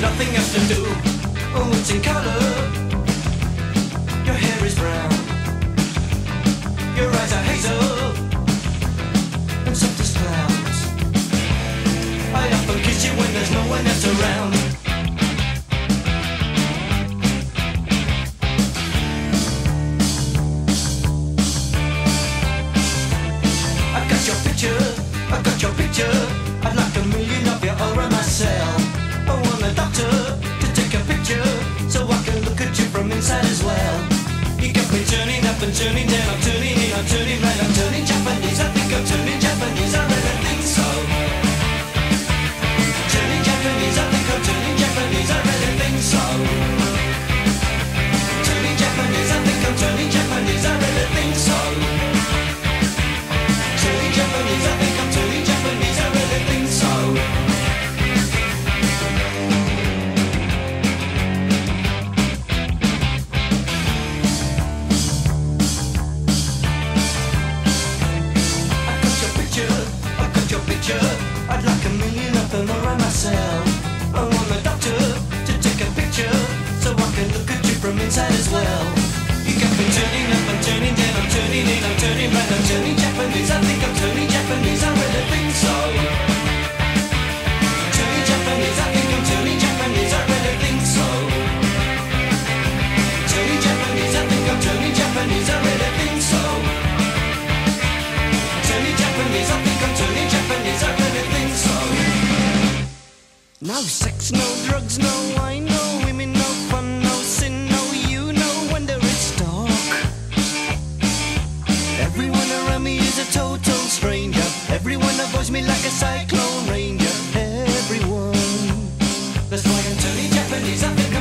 nothing else to do. Oh, it's in color. Your hair is brown. Your eyes are hazel and soft as clouds. I often kiss you when there's no one else around. I got your picture. I'd like a million of you all around myself. I want a doctor to take a picture so I can look at you from inside as well. You got me turning up and turning down, I'm turning in, I'm turning right, I'm turning Japanese. I think I'm turning Japanese, I really think so. Turning Japanese, I think I'm turning Japanese, I really think so. Turning Japanese, I think I'm turning Japanese, I really think so. Turning Japanese, I think I'm turning Japanese, I really think so. I'd like a million of them around myself. I want a doctor to take a picture so I can look at you from inside as well. You got me turning up and turning down, I'm turning in, I'm turning right, I'm turning Japanese. I think I'm turning Japanese, I really think so. Turning Japanese, I think I'm turning Japanese, I really think so. Turning Japanese, I think I'm turning Japanese, I really think so. Turning Japanese, I think I'm turning Japanese, I really think so. No sex, no drugs, no wine, no women, no fun, no sin, no you, no wonder it's dark. Everyone around me is a total stranger. Everyone avoids me like a cyclone ranger. Everyone. That's why I'm turning Japanese, I think